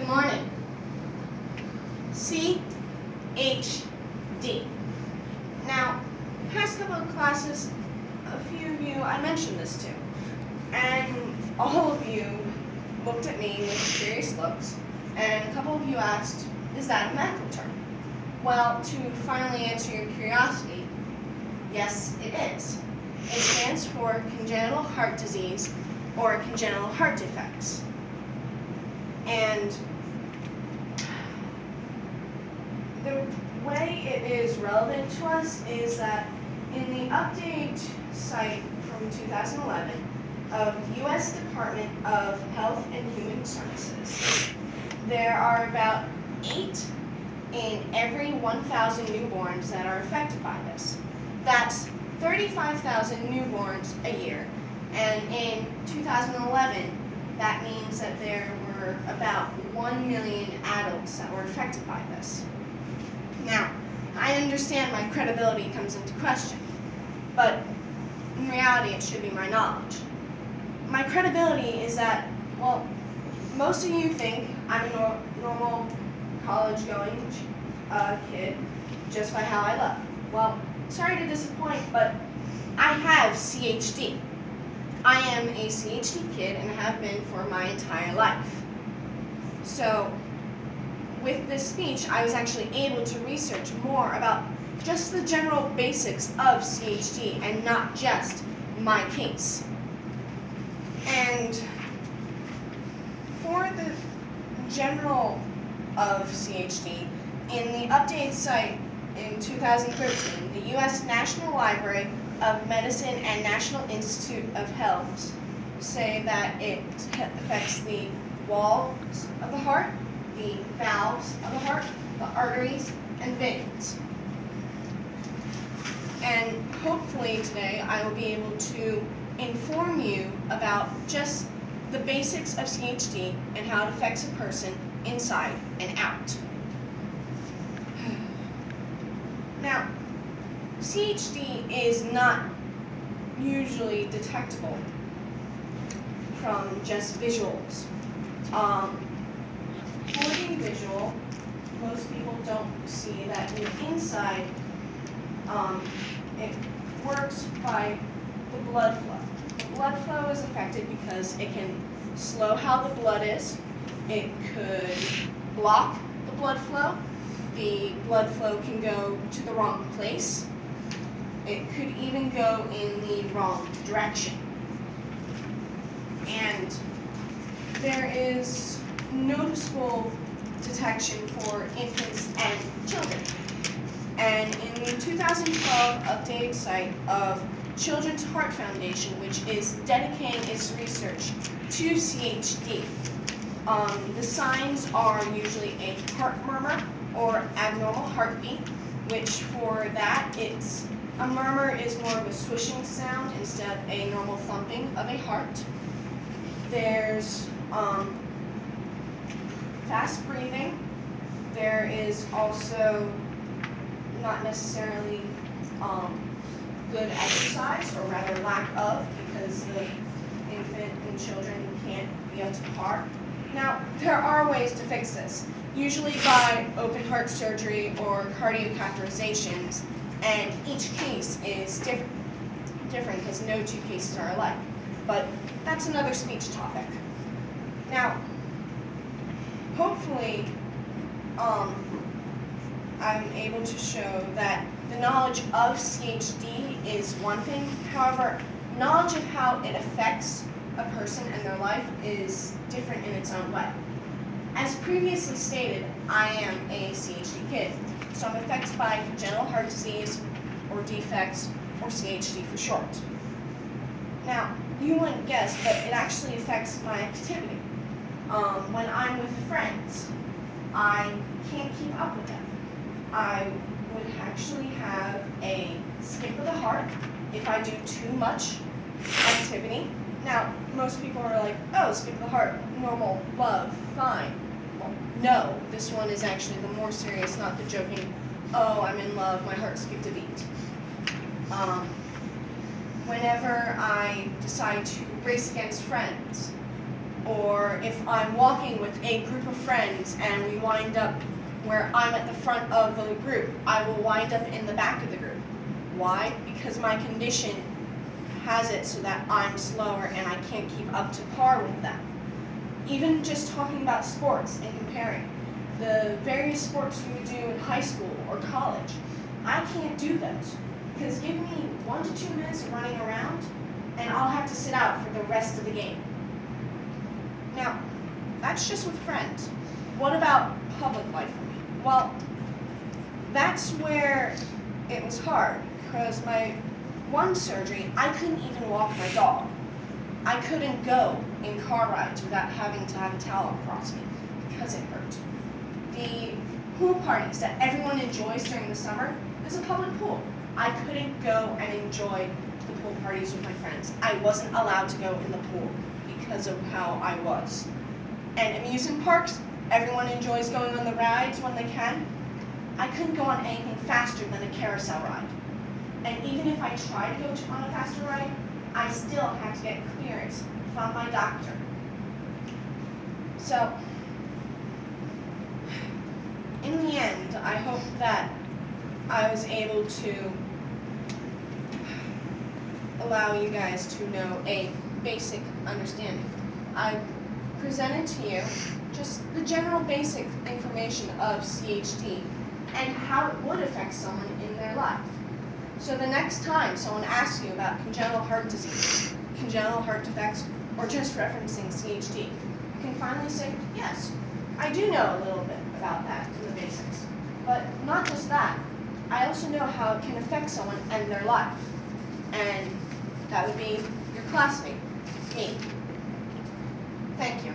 morning. CHD. Now, past couple of classes, a few of you I mentioned this to, and all of you looked at me with curious looks, and a couple of you asked, is that a medical term? Well, to finally answer your curiosity, yes, it is. It stands for congenital heart disease or congenital heart defects. And the way it is relevant to us is that in the update site from 2011 of the U.S. Department of Health and Human Services, there are about 8 in every 1,000 newborns that are affected by this. That's 35,000 newborns a year, and in 2011, that means that there were about 1 million adults that were affected by this. Now, I understand my credibility comes into question, but in reality it should be my knowledge. My credibility is that, well, most of you think I'm a normal college-going kid just by how I look. Well, sorry to disappoint, but I have CHD. I am a CHD kid and have been for my entire life. So, with this speech, I was actually able to research more about just the general basics of CHD and not just my case. And for the general of CHD, in the updated site in 2013, the U.S. National Library of Medicine and National Institute of Health say that it affects the walls of the heart, the valves of the heart, the arteries, and veins. And hopefully today I will be able to inform you about just the basics of CHD and how it affects a person inside and out. Now, CHD is not usually detectable from just visuals. For the visual, most people don't see that in the inside, it works by the blood flow. The blood flow is affected because it can slow how the blood is. It could block the blood flow. The blood flow can go to the wrong place. It could even go in the wrong direction. And there is noticeable detection for infants and children. And in the 2012 updated site of Children's Heart Foundation, which is dedicating its research to CHD, the signs are usually a heart murmur or abnormal heartbeat, which for that, a murmur is more of a swishing sound instead of a normal thumping of a heart. There's fast breathing. There is also not necessarily good exercise, or rather lack of, because the infant and children can't be up to par. Now, there are ways to fix this, usually by open heart surgery or cardiocatheterizations, and each case is different because no two cases are alike. But that's another speech topic. Now, hopefully, I'm able to show that the knowledge of CHD is one thing. However, knowledge of how it affects a person and their life is different in its own way. As previously stated, I am a CHD kid, so I'm affected by congenital heart disease, or defects, or CHD for short. Now, you wouldn't guess, but it actually affects my activity. When I'm with friends, I can't keep up with them. I would actually have a skip of the heart if I do too much activity. Now, most people are like, oh, skip of the heart, normal, love, fine. Well, no, this one is actually the more serious, not the joking, oh, I'm in love, my heart skipped a beat. Whenever I decide to race against friends, Or if I'm walking with a group of friends and we wind up where I'm at the front of the group, I will wind up in the back of the group. Why? Because my condition has it so that I'm slower and I can't keep up to par with them. Even just talking about sports and comparing the various sports you would do in high school or college, I can't do those because give me 1 to 2 minutes of running around and I'll have to sit out for the rest of the game. Now, that's just with friends. What about public life for me? Well, that's where it was hard because my one surgery, I couldn't even walk my dog. I couldn't go in car rides without having to have a towel across me because it hurt. The pool parties that everyone enjoys during the summer is a public pool. I couldn't go and enjoy the pool parties with my friends. I wasn't allowed to go in the pool because of how I was. And amusement parks, everyone enjoys going on the rides when they can. I couldn't go on anything faster than a carousel ride. And even if I tried to go on a faster ride, I still had to get clearance from my doctor. So, in the end, I hope that I was able to allow you guys to know a basic understanding. I presented to you just the general basic information of CHD and how it would affect someone in their life. So the next time someone asks you about congenital heart disease, congenital heart defects, or just referencing CHD, you can finally say, yes, I do know a little bit about that in the basics. But not just that, I also know how it can affect someone and their life. And that would be your classmate, me. Thank you.